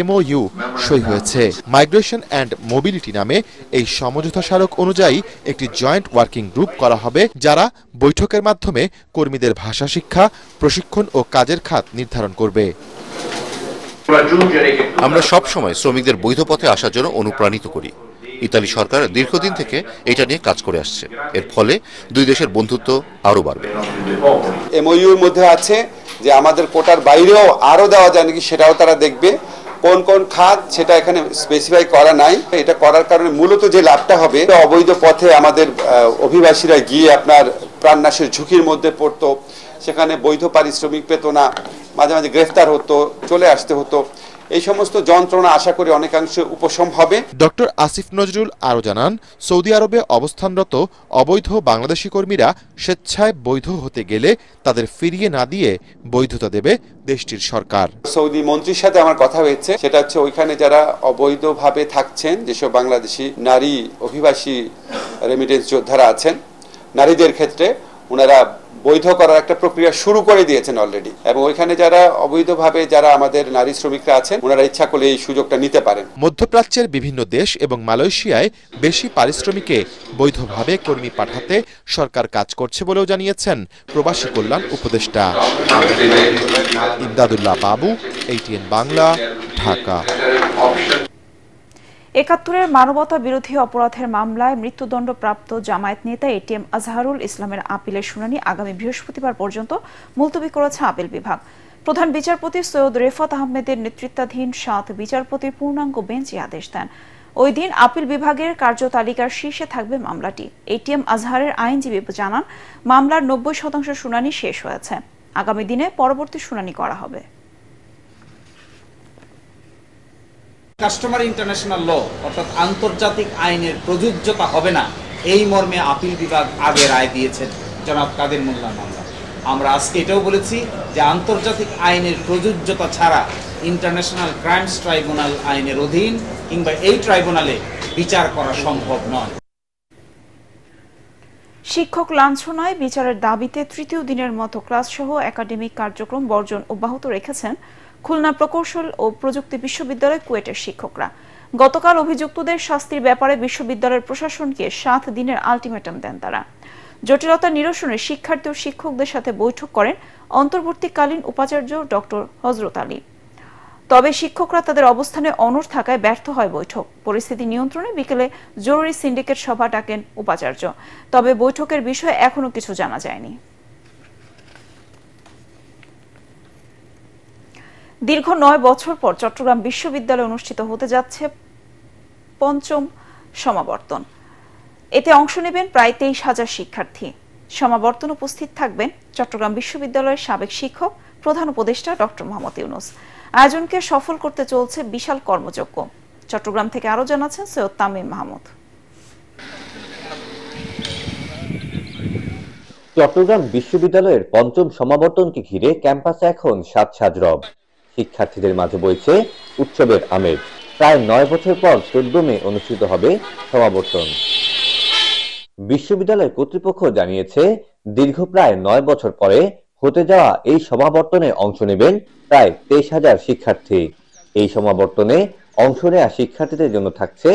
MOU সই হয়েছে। মাইগ্রেশন অ্যান্ড মোবিলিটি নামে এই সমঝোতা স্মারক অনুযায়ী একটি জয়েন্ট ওয়ার্কিং গ্রুপ করা হবে, যারা বৈঠকের মাধ্যমে কর্মীদের ভাষা শিক্ষা, প্রশিক্ষণ ও কাজের খাত নির্ধারণ করবে। আমরা সব সময় শ্রমিকদের বৈধ পথে আসার জন্য অনুপ্রাণিত করি। ইতালি সরকার দীর্ঘদিন থেকে এটা নিয়ে কাজ করে আসছে। এর ফলে দুই দেশের বন্ধুত্ব আরো বাড়বে। MOUর মধ্যে আছে যে আমাদের কোটার বাইরেও আরো দেওয়া যায় নাকি সেটাও তারা দেখবে। কোন কোন খাত সেটা এখানে স্পেসিফাই করা নাই। এটা করার কারণে মূলত যে লাভটা হবে, অবৈধ পথে আমাদের অভিবাসীরা গিয়ে আপনার প্রাণনাশের ঝুঁকির মধ্যে পড়তো, সেখানে বৈধ পারিশ্রমিক পেত না, মাঝে মাঝে গ্রেফতার হতো, চলে আসতে হতো। এই সমস্ত যন্ত্রণা আশা করি অনেকাংশে উপশম হবে। ডক্টর আসিফ নজরুল আরও জানান, সৌদি আরবে অবস্থানরত অবৈধ বাংলাদেশি কর্মীরা স্বেচ্ছায় বৈধ হতে গেলে তাদের ফিরিয়ে না দিয়ে বৈধতা দেবে দেশটির সরকার। সৌদি মন্ত্রীর সাথে আমার কথা হয়েছে, সেটা হচ্ছে ওইখানে যারা অবৈধভাবে থাকছেন, যেসব বাংলাদেশি নারী অভিবাসী রেমিটেন্স যোদ্ধারা আছেন, নারীদের ক্ষেত্রে ওনারা বৈধ করার একটা প্রক্রিয়া শুরু করে দিয়েছেন অলরেডি, এবং ওইখানে যারা অবৈধভাবে যারা আমাদের নারী শ্রমিকরা আছেন ওনারা ইচ্ছা করলে এই সুযোগটা নিতে পারেন। মধ্যপ্রাচ্যের বিভিন্ন দেশ এবং মালয়েশিয়ায় বেশি পারিশ্রমিকে বৈধভাবে কর্মী পাঠাতে সরকার কাজ করছে বলেও জানিয়েছেন প্রবাসী কল্যাণ উপদেষ্টা। ইমদাদুল্লাহ বাবু, ATN বাংলা, ঢাকা। ৭১-এর মানবতা বিরোধী অপরাধের মামলায় মৃত্যুদণ্ডপ্রাপ্ত জামায়াত নেতা ATM আজহারুল ইসলামের আপিলের শুনানি আগামী বৃহস্পতিবার পর্যন্ত মুলতবি করেছে আপিল বিভাগ। প্রধান বিচারপতি সৈয়দ রেফাত আহমেদের নেতৃত্বাধীন ৭ বিচারপতির পূর্ণাঙ্গ বেঞ্চ আদেশ দেন। ওই দিন আপিল বিভাগের কার্যতালিকার শীর্ষে থাকবে মামলাটি। ATM আজহারের আইনজীবী জানান, মামলার ৯০% শুনানি শেষ হয়েছে। আগামী দিনে পরবর্তী শুনানি করা হবে। কাস্টমার ইন্টারন্যাশনাল ল অর্থাৎ আন্তর্জাতিক আইনের প্রযোজ্যতা হবে না, এই মর্মে আপিল বিভাগ আগে রায় দিয়েছেন জনাব কাদের মোল্লার মামলা। আমরা আজকে এটাও বলেছি যে আন্তর্জাতিক আইনের প্রযোজ্যতা ছাড়া ইন্টারন্যাশনাল ক্রাইমস ট্রাইব্যুনাল আইনের অধীন কিংবা এই ট্রাইব্যুনালে বিচার করা সম্ভব নয়। শিক্ষক লাঞ্ছনায় বিচারের দাবিতে তৃতীয় দিনের মতো ক্লাস সহ একাডেমিক কার্যক্রম বর্জন অব্যাহত রেখেছেন খুলনা প্রকৌশল ও প্রযুক্তি বিশ্ববিদ্যালয় কুয়েটের শিক্ষকরা। গতকাল অভিযুক্তদের শাস্তির ব্যাপারে বিশ্ববিদ্যালয়ের প্রশাসনকে 7 দিনের আলটিমেটাম দেন তারা। জটিলতা নিরসনে শিক্ষার্থী ও শিক্ষকদের সাথে বৈঠক করেন অন্তর্বর্তীকালীন উপাচার্য ডক্টর হযরত আলী। তবে শিক্ষকরা তাদের অবস্থানে অনড় থাকায় ব্যর্থ হয় বৈঠক। পরিস্থিতি নিয়ন্ত্রণে বিকেলে জরুরি সিন্ডিকেট সভা ডাকেন উপাচার্য। তবে বৈঠকের বিষয়ে এখনো কিছু জানা যায়নি। দীর্ঘ 9 বছর পর চট্টগ্রাম বিশ্ববিদ্যালয়ে অনুষ্ঠিত হতে যাচ্ছে 5ম সমাবর্তন। এতে অংশ নেবেন প্রায় 23,000 শিক্ষার্থী। সমাবর্তন উপস্থিত থাকবেন চট্টগ্রাম বিশ্ববিদ্যালয়ের সাবেক শিক্ষক, প্রধান উপদেষ্টা ডক্টর মোহাম্মদ ইউনূস। আয়োজনকে সফল করতে চলছে বিশাল কর্মযজ্ঞ। চট্টগ্রাম থেকে আরো জানাচ্ছেন সৈয়দ তামিম মাহমুদ। চট্টগ্রাম বিশ্ববিদ্যালয়ের 5ম সমাবর্তনকে ঘিরে ক্যাম্পাসে এখন সাজ রব। শিক্ষার্থীদের মাঝে বইছে উৎসবের আমেজ। প্রায় 9 বছর পর 14 মে অনুষ্ঠিত হবে সমাবর্তন। বিশ্ববিদ্যালয় কর্তৃপক্ষ জানিয়েছে, দীর্ঘ প্রায় 9 বছর পরে হতে যাওয়া এই সমাবর্তনে অংশ নেবেন প্রায় 23,000 শিক্ষার্থী। এই সমাবর্তনে অংশ নেওয়া শিক্ষার্থীদের জন্য থাকছে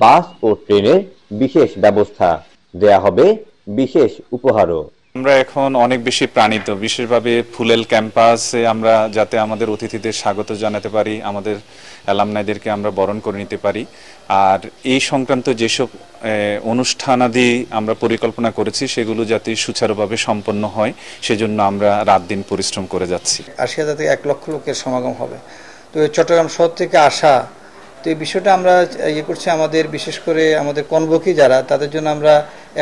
বাস ও ট্রেনের বিশেষ ব্যবস্থা, দেয়া হবে বিশেষ উপহারও। আমরা এখন অনেক বেশি প্রাণিত, বিশেষভাবে ফুলেল ক্যাম্পাসে আমরা যাতে আমাদের অতিথিদের স্বাগত জানাতে পারি, আমাদের অ্যালামনাইদেরকে আমরা বরণ করে নিতে পারি। আর এই সংক্রান্ত যেসব অনুষ্ঠানাদি আমরা পরিকল্পনা করেছি সেগুলো যাতে সুচারুভাবে সম্পন্ন হয় সেজন্য আমরা রাত দিন পরিশ্রম করে যাচ্ছি। 80,000 থেকে 1 লক্ষ লোকের সমাগম হবে। তো চট্টগ্রাম শহর থেকে আসা, তো এই বিষয়টা আমরা করছি, আমাদের বিশেষ করে আমাদের কনভোকি যারা, তাদের জন্য আমরা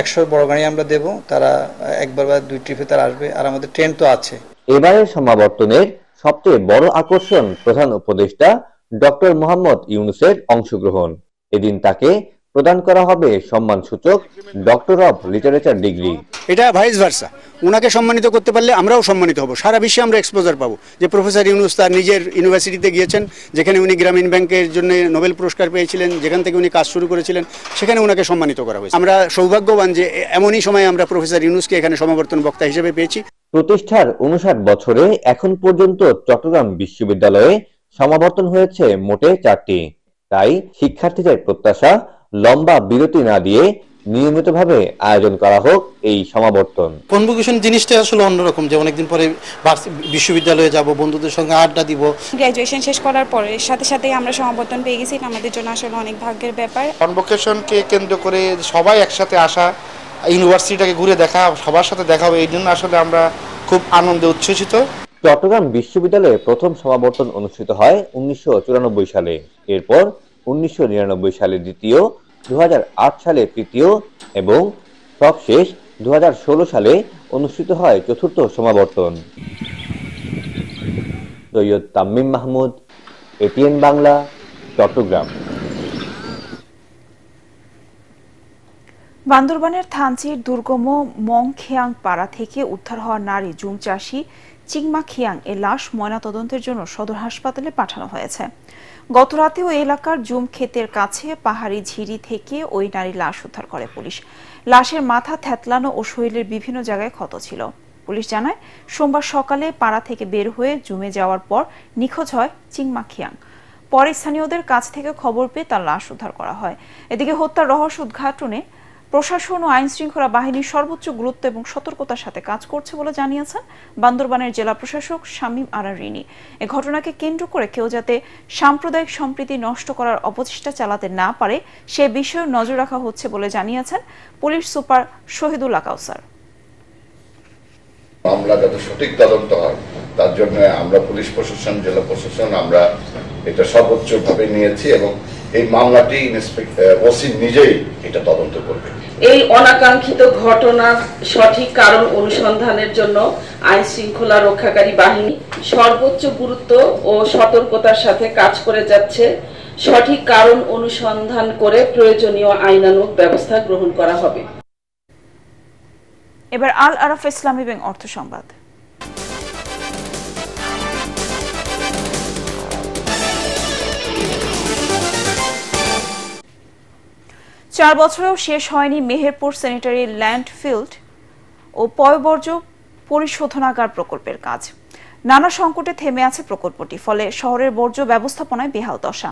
100 বড় গাড়ি আমরা দেব, তারা একবার বা 2 ট্রিপে তারা আসবে, আর আমাদের ট্রেন তো আছে। এবারের সমাবর্তনের সবচেয়ে বড় আকর্ষণ প্রধান উপদেষ্টা ডক্টর মোহাম্মদ ইউনূসের অংশগ্রহণ। এদিন তাকে প্রদান করা হবে সম্মানসূচক ডক্টর অব লিটারেচার ডিগ্রি। এটা ভাইস ভার্সা, ওনাকে সম্মানিত করতে পারলে আমরাও সম্মানিত হব, সারা বিশ্বে আমরা এক্সপোজার পাবো যে প্রফেসর ইউনূস তার নিজের ইউনিভার্সিটিতে গিয়েছেন, যেখানে উনি গ্রামীণ ব্যাংকের জন্য নোবেল পুরস্কার পেয়েছিলেন, যেখান থেকে উনি কাজ শুরু করেছিলেন, সেখানে ওনাকে সম্মানিত করা হয়েছে। আমরা সৌভাগ্যবান যে এমনই সময় আমরা প্রফেসর ইউনূসকে এখানে সমাবর্তন বক্তা হিসেবে পেয়েছি। প্রতিষ্ঠার 59 বছরে এখন পর্যন্ত চট্টগ্রাম বিশ্ববিদ্যালয়ে সমাবর্তন হয়েছে মোটে 4টি। তাই শিক্ষার্থীদের প্রত্যাশা, লম্বা বিরতি না দিয়ে নিয়মিতভাবে আয়োজন করা হোক এই সমাবর্তন। কনভোকেশন জিনিসটা আসলে অন্যরকম, যে অনেকদিন পরে বিশ্ববিদ্যালয়ে যাব, বন্ধুদের সঙ্গে আড্ডা দিব। গ্র্যাজুয়েশন শেষ করার পরে সাথে আমরা সমাবর্তন পেয়ে গেছি, আমাদের জন্য আসলে অনেক ভাগ্যের ব্যাপার। কনভোকেশনকে কেন্দ্র করে সবাই একসাথে আসা, ইউনিভার্সিটিটাকে ঘুরে দেখা, সবার সাথে দেখা হবে, এই জন্য আসলে আমরা খুব আনন্দে উচ্ছ্বসিত। চট্টগ্রাম বিশ্ববিদ্যালয়ে প্রথম সমাবর্তন অনুষ্ঠিত হয় 1994 সালে, এরপর 1999 সালে দ্বিতীয়, 2008 সালে তৃতীয় এবং সবশেষ 2016 সালে অনুষ্ঠিত হয় চতুর্থ সমাবর্তন। সৈয়দ তামিম মাহমুদ, এটিএন বাংলা, চট্টগ্রাম। বান্দরবানের থানচির দুর্গম মংখিয়াং পাড়া থেকে উদ্ধার হওয়া নারী জুম চাষি চিংমা খিয়াং এর লাশ ময়নাতদন্তের জন্য সদর হাসপাতালে পাঠানো হয়েছে। গতরাতে ওই এলাকার জুম ক্ষেতের কাছে পাহাড়ি ঝিরি থেকে ওই নারীর লাশ উদ্ধার করে পুলিশ। লাশের মাথা থ্যাতলানো ও শরীরের বিভিন্ন জায়গায় ক্ষত ছিল। পুলিশ জানায়, সোমবার সকালে পাড়া থেকে বের হয়ে জুমে যাওয়ার পর নিখোঁজ হয় চিংমা খিয়াং। পরে স্থানীয়দের কাছ থেকে খবর পেয়ে তার লাশ উদ্ধার করা হয়। এদিকে হত্যার রহস্য উদ্ঘাটনে প্রশাসন ও আইন শৃঙ্খলা বাহিনী সর্বোচ্চ গুরুত্ব এবং সতর্কতার সাথে কাজ করছে বলে জানিয়েছেন বান্দরবানের জেলা প্রশাসক শামীম আরা রিনি। এ ঘটনাকে কেন্দ্র করে কেউ যাতে সাম্প্রদায়িক সম্প্রীতি নষ্ট করার অপচেষ্টা চালাতে না পারে সে বিষয়ে নজর রাখা হচ্ছে বলে জানিয়েছেন পুলিশ সুপার শহীদুল্লাহ কাউসার। মামলা যাতে সঠিক তদন্ত হয় তার জন্য আমরা পুলিশ প্রশাসন, জেলা প্রশাসন আমরা এটা সর্বোচ্চভাবে নিয়েছি এবং এই মামলাটি ওসি নিজেই এটা তদন্ত করবে। এই অনাকাঙ্ক্ষিত ঘটনার সঠিক কারণ অনুসন্ধানের জন্য আইন শৃঙ্খলা রক্ষাকারী বাহিনী সর্বোচ্চ গুরুত্ব ও সতর্কতার সাথে কাজ করে যাচ্ছে। সঠিক কারণ অনুসন্ধান করে প্রয়োজনীয় আইনানুগ ব্যবস্থা গ্রহণ করা হবে। এবার আল আরাফ ইসলামী ব্যাংক অর্থ সংবাদ। চার বছরেও শেষ হয়নি মেহেরপুর স্যানিটারি ল্যান্ডফিল্ড ও পয়ঃবর্জ্য পরিশোধনাগার প্রকল্পের কাজ। নানা সংকটে থেমে আছে প্রকল্পটি, ফলে শহরের বর্জ্য ব্যবস্থাপনায় বেহাল দশা।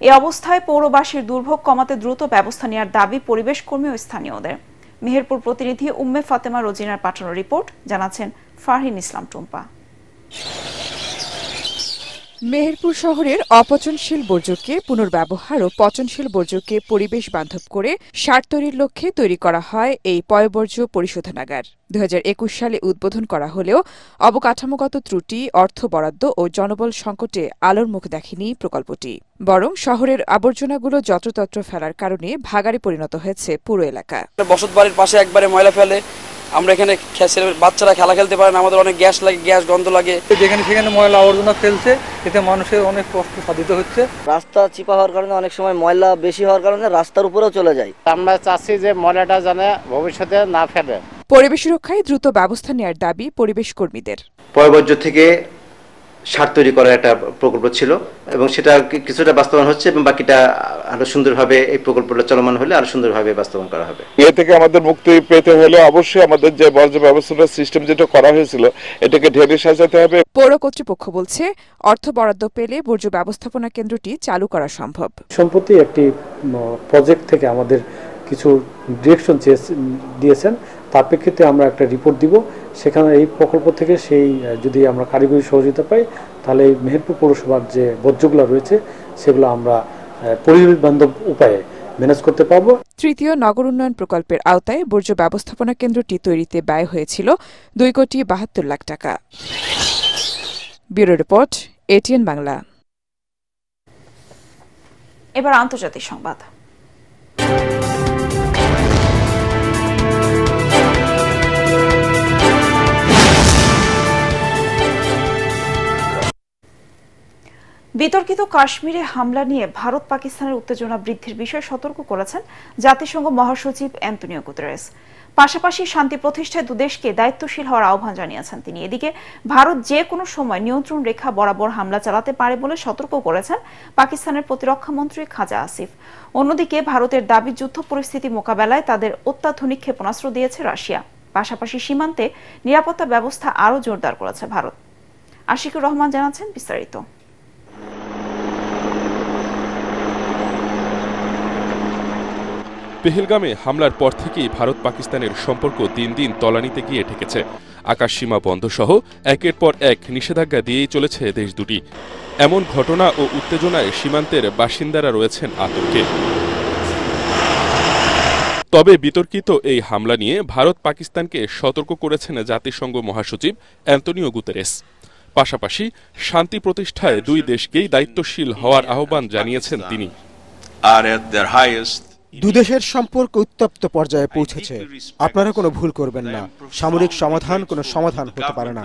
এই অবস্থায় পৌরবাসীর দুর্ভোগ কমাতে দ্রুত ব্যবস্থা নেওয়ার দাবি পরিবেশ কর্মী ও স্থানীয়দের। মেহেরপুর প্রতিনিধি উম্মে ফাতেমা রোজিনার পাঠানো রিপোর্ট, জানাচ্ছেন ফারহিন ইসলাম টুম্পা। মেহেরপুর শহরের অপচনশীল বর্জ্যকে পুনর্ব্যবহার ও পচনশীল বর্জ্যকে পরিবেশ বান্ধব করে সার তৈরির লক্ষ্যে তৈরি করা হয় এই পয়ঃবর্জ্য পরিশোধনাগার। 2021 সালে উদ্বোধন করা হলেও অবকাঠামোগত ত্রুটি, অর্থ বরাদ্দ ও জনবল সংকটে আলোর মুখ দেখেনি প্রকল্পটি। বরং শহরের আবর্জনাগুলো যত্রতত্র ফেলার কারণে ভাগাড়ে পরিণত হয়েছে পুরো এলাকা। বসতবাড়ির পাশে একবারে ময়লা ফেলে, আমরা এখানে বাচ্চারা খেলা খেলতে পারে না, আমাদের অনেক গ্যাস লাগে, গ্যাস গন্ধ লাগে। যেখানে সেখানে ময়লা আবর্জনা ফেলছে, এতে মানুষের অনেক কষ্ট সাধিত হচ্ছে। রাস্তা চিপা হওয়ার কারণে অনেক সময় ময়লা বেশি হওয়ার কারণে রাস্তার উপরেও চলে যায়। আমরা চাচ্ছি যে ময়লাটা যেন ভবিষ্যতে না ফেলে। পরিবেশ রক্ষায় দ্রুত ব্যবস্থা নেওয়ার দাবি পরিবেশ কর্মীদের। পয়ঃবর্জ্য থেকে সার তৈরি করার একটা প্রকল্প ছিল এবং সেটা কিছুটা বাস্তবায়ন হচ্ছে এবং বাকিটা আরো সুন্দরভাবে এই প্রকল্পটা চলমান হলে আরো সুন্দরভাবে বাস্তবায়ন করা হবে। এ থেকে আমাদের মুক্তি পেতে হলে অবশ্যই আমাদের যে বর্জ্য ব্যবস্থাপনা সিস্টেম যেটা করা হয়েছিল এটাকে ঢেলে সাজাতে হবে। পৌর কর্তৃপক্ষ বলছে অর্থ বরাদ্দ পেলে বর্জ্য ব্যবস্থাপনা কেন্দ্রটি চালু করা সম্ভব। সম্প্রতি একটি প্রজেক্ট থেকে আমাদের কিছু ডিরেকশন দিয়েছেন, তার প্রেক্ষিতে আমরা একটা রিপোর্ট দিব। সেখানে এই প্রকল্প থেকে সেই যদি আমরা কারিগরি সহযোগিতা পাই তাহলে এই মেহেরপুর পৌরসভার যে বর্জ্যগুলো রয়েছে সেগুলো আমরা পরিবেশ বান্ধব উপায়ে ম্যানেজ করতে পারবো। তৃতীয় নগর উন্নয়ন প্রকল্পের আওতায় বর্জ্য ব্যবস্থাপনা কেন্দ্রটি তৈরিতে ব্যয় হয়েছিল 2,72 লাখ টাকা। Bureau report, ATN Bangla. এবার আন্তর্জাতিক সংবাদ। বিতর্কিত কাশ্মীরে হামলা নিয়ে ভারত পাকিস্তানের উত্তেজনা বৃদ্ধির বিষয়ে সতর্ক করেছেন জাতিসংঘ মহাসচিব অ্যান্তোনিও গুতেরেস। পাশাপাশি শান্তি প্রতিষ্ঠায় দুদেশকে দায়িত্বশীল হওয়ার আহ্বান জানিয়েছেন তিনি। এদিকে ভারত যে কোনো সময় নিয়ন্ত্রণ রেখা বরাবর হামলা চালাতে পারে বলে সতর্ক করেছেন পাকিস্তানের প্রতিরক্ষা মন্ত্রী খাজা আসিফ। অন্যদিকে ভারতের দাবি যুদ্ধ পরিস্থিতি মোকাবেলায় তাদের অত্যাধুনিক ক্ষেপণাস্ত্র দিয়েছে রাশিয়া। পাশাপাশি সীমান্তে নিরাপত্তা ব্যবস্থা আরও জোরদার করেছে ভারত। আশিকুর রহমান জানাচ্ছেন বিস্তারিত। পেহেলগামে হামলার পর থেকেই ভারত পাকিস্তানের সম্পর্ক দিন দিন তলানিতে গিয়ে ঠেকেছে। আকাশসীমা বন্ধ সহ একের পর এক নিষেধাজ্ঞা দিয়েই চলেছে দেশ দুটি। এমন ঘটনা ও উত্তেজনায় সীমান্তের বাসিন্দারা রয়েছেন আতঙ্কে। তবে বিতর্কিত এই হামলা নিয়ে ভারত পাকিস্তানকে সতর্ক করেছেন জাতিসংঘ মহাসচিব অ্যান্তোনিও গুতেরেস। পাশাপাশি শান্তি প্রতিষ্ঠায় দুই দেশকেই দায়িত্বশীল হওয়ার আহ্বান জানিয়েছেন তিনি। দুদেশের সম্পর্ক উত্তপ্ত পর্যায়ে পৌঁছেছে। আপনারা কোনো ভুল করবেন না। সামরিক সমাধান কোনো সমাধান হতে পারে না।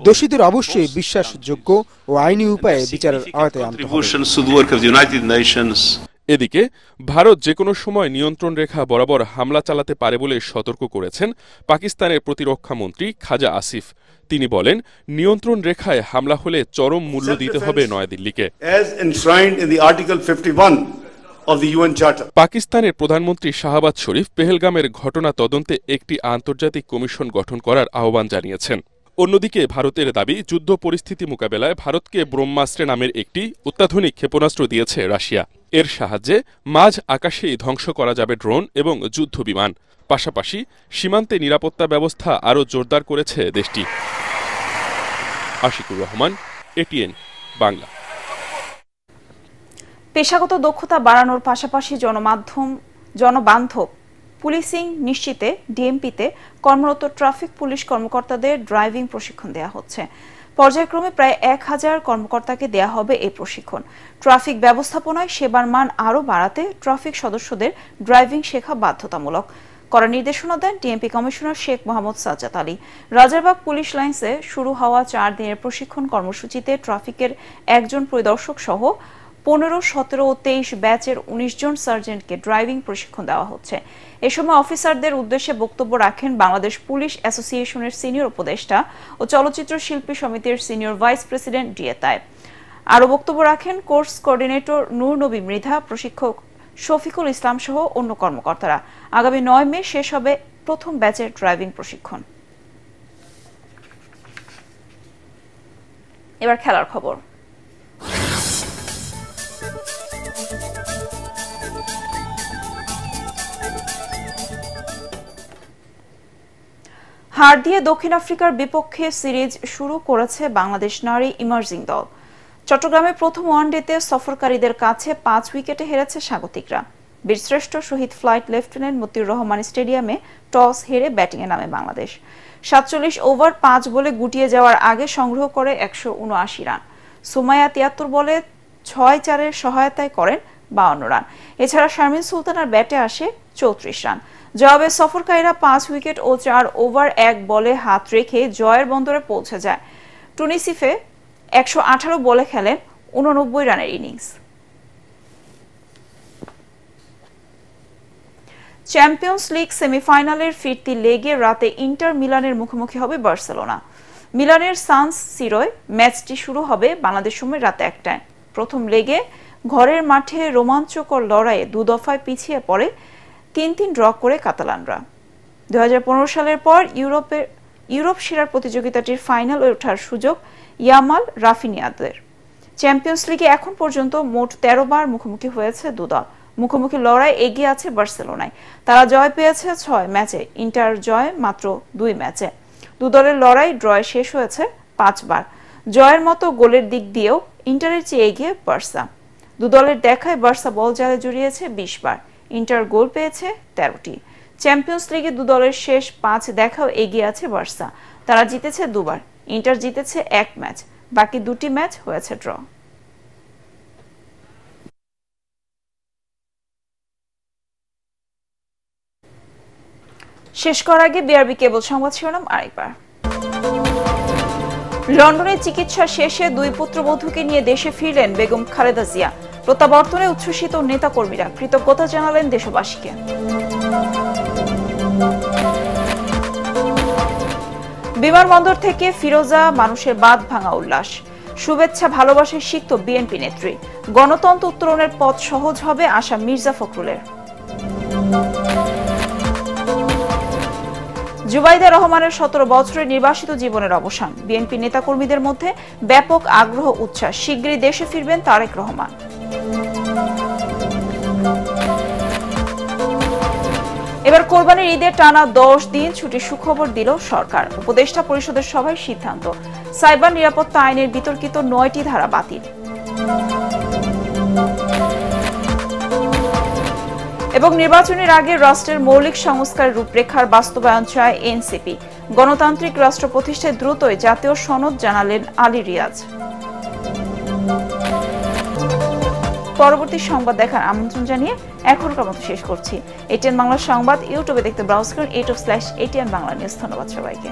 দোষীদের অবশ্যই বিশ্বাসযোগ্য ও আইনি উপায়ে বিচারের আওতায় আনতে হবে। এদিকে ভারত যে কোনো সময় নিয়ন্ত্রণ রেখা বরাবর হামলা চালাতে পারে বলে সতর্ক করেছেন পাকিস্তানের প্রতিরক্ষা মন্ত্রী খাজা আসিফ। তিনি বলেন, নিয়ন্ত্রণ রেখায় হামলা হলে চরম মূল্য দিতে হবে নয়াদিল্লিকে। পাকিস্তানের প্রধানমন্ত্রী শাহবাজ শরীফ পেহেলগামের ঘটনা তদন্তে একটি আন্তর্জাতিক কমিশন গঠন করার আহ্বান জানিয়েছেন। অন্যদিকে ভারতের দাবি যুদ্ধ পরিস্থিতি মোকাবেলায় ভারতকে ব্রহ্মাস্ত্র নামের একটি অত্যাধুনিক ক্ষেপণাস্ত্র দিয়েছে রাশিয়া। এর সাহায্যে মাঝ আকাশেই ধ্বংস করা যাবে ড্রোন এবং যুদ্ধ বিমান। পাশাপাশি সীমান্তে নিরাপত্তা ব্যবস্থা আরও জোরদার করেছে দেশটি। আশিকুর রহমান, ATN বাংলা। পেশাগত দক্ষতা বাড়ানোর পাশাপাশি জনবান্ধব পুলিশিং নিশ্চিতে ডিএমপিতে কর্মরত ট্রাফিক পুলিশ কর্মকর্তাদের ড্রাইভিং প্রশিক্ষণ দেওয়া হচ্ছে। পর্যায়ক্রমে প্রায় 1000 কর্মকর্তাকে দেয়া হবে এই প্রশিক্ষণ। ট্রাফিক ব্যবস্থাপনায় সেবার মান আরও বাড়াতে ট্রাফিক সদস্যদের ড্রাইভিং শেখা বাধ্যতামূলক করার নির্দেশনা দেন DMP commissioner Sheikh Mohammad Sajjad Ali. Rajarbagh police লাইন্সে শুরু হওয়া 4 দিনের প্রশিক্ষণ কর্মসূচিতে ট্রাফিকের 1 জন পরিদর্শক সহ 15, 17 ও 23 ব্যাচের 19 জন সার্জেন্টকে ড্রাইভিং প্রশিক্ষণ দেওয়া হচ্ছে। এ সময় অফিসারদের উদ্দেশ্যে বক্তব্য রাখেন বাংলাদেশ পুলিশ অ্যাসোসিয়েশনের সিনিয়র উপদেষ্টা ও চলচ্চিত্র শিল্পী সমিতির senior vice president DA Tayeb. আরও বক্তব্য রাখেন কোর্স কোঅর্ডিনেটর নূর নবী মৃধা, প্রশিক্ষক শফিকুল ইসলাম সহ অন্য কর্মকর্তারা। আগামী 9 মে শেষ হবে প্রথম ব্যাচের ড্রাইভিং প্রশিক্ষণ। এবার খেলার খবর। হার দিয়ে দক্ষিণ আফ্রিকার বিপক্ষে সিরিজ শুরু করেছে বাংলাদেশ নারী ইমার্জিং দল। চট্টগ্রামে প্রথম ওয়ানডেতে সফরকারীদের কাছে 5 উইকেটে হেরেছে স্বাগতিকরা। বীরশ্রেষ্ঠ শহীদ ফ্লাইট লেফটেন্যান্ট মতিউর রহমান স্টেডিয়ামে টস হেরে ব্যাটিংয়ে নামে বাংলাদেশ। 47 ওভার 5 বলে গুটিয়ে যাওয়ার আগে সংগ্রহ করে 179 রান। সুমাইয়া 73 বলে 6-4-এর সহায়তায় করেন 52 রান। এছাড়া শারমিন সুলতানার ব্যাটে আসে 34 রান। জবাবে সফরকারীরা 5 উইকেট ও 4 ওভার 1 বলে হাত রেখে জয়ের বন্দরে পৌঁছে যায়। টুনিসিফে 118 বলে খেলেন 89 রানের ইনিংস। চ্যাম্পিয়ন্স লিগ সেমিফাইনালের ফিরতি লেগে রাতে ইন্টার মিলানের মুখোমুখি হবে বার্সেলোনা। মিলানের সান সিরোয় ম্যাচটি শুরু হবে বাংলাদেশ সময় রাতে 1টায়। প্রথম লেগে ঘরের মাঠে রোমাঞ্চকর লড়াইয়ে 2 দফায় পিছিয়ে পড়ে 3-3 ড্র করে কাতালানরা। 2015 সালের পর ইউরোপ সেরার প্রতিযোগিতাটির ফাইনালে ওঠার সুযোগ ইয়ামাল রাফিনিয়াদের। চ্যাম্পিয়ন্স লিগে এখন পর্যন্ত মোট 13 বার মুখোমুখি হয়েছে দুদল। মুখোমুখি লড়াই এগিয়ে আছে বার্সেলোনায়। তারা জয় পেয়েছে 6 ম্যাচে, ইন্টার জয় মাত্র 2 ম্যাচে। দুদলের লড়াই ড্রয়ে শেষ হয়েছে 5 বার। জয়ের মতো গোলের দিক দিয়েও ইন্টারের চেয়ে এগিয়ে বার্সা। দুদলের দেখায় বার্সা বল জালে জড়িয়েছে 20 বার, ইন্টার গোল পেয়েছে 13টি। চ্যাম্পিয়ন্স লিগে দুদলের শেষ 5 দেখাও এগিয়ে আছে বার্সা। তারা জিতেছে 2 বার, ইন্টার জিতেছে 1 ম্যাচ, বাকি 2টি ম্যাচ হয়েছে ড্র। শেষ করার আগে বিআরবি কেবল সংবাদ শিরোনাম আরেকবার। লন্ডনে চিকিৎসা শেষে 2 পুত্রবধূকে নিয়ে দেশে ফিরলেন বেগম খালেদা জিয়া। প্রত্যাবর্তনে উচ্ছ্বসিত নেতাকর্মীরা, কৃতজ্ঞতা জানালেন দেশবাসীকে। বিমানবন্দর থেকে ফিরোজা মানুষের বাঁধ ভাঙা উল্লাস। শুভেচ্ছা ভালোবাসায় সিক্ত বিএনপি নেত্রী। গণতন্ত্র উত্তরণের পথ সহজ হবে আশা মির্জা ফখরুলের। জুবাইদা রহমানের 17 বছরের নির্বাসিত জীবনের অবসান। বিএনপি নেতাকর্মীদের মধ্যে ব্যাপক আগ্রহ উচ্ছ্বাস। শীঘ্রই দেশে ফিরবেন তারেক রহমান। এবার কোরবানির ঈদের টানা 10 দিন ছুটির সুখবর দিল সরকার। উপদেষ্টা পরিষদের সভায় সিদ্ধান্ত, সাইবার নিরাপত্তা আইনের বিতর্কিত 9টি ধারা বাতিল। এবং নির্বাচনের আগে রাষ্ট্রের মৌলিক সংস্কারের রূপরেখার বাস্তবায়ন চায় এনসিপি। গণতান্ত্রিক রাষ্ট্র প্রতিষ্ঠায় দ্রুতই জাতীয় সনদ জানালেন আলী রিয়াজ। পরবর্তী সংবাদ দেখার আমন্ত্রণ জানিয়ে এখনকার মতো শেষ করছি। এটিএন বাংলা সংবাদ ইউটিউবে দেখতে ব্রাউজ করুন youtube/ATN বাংলা নিউজ। ধন্যবাদ সবাইকে।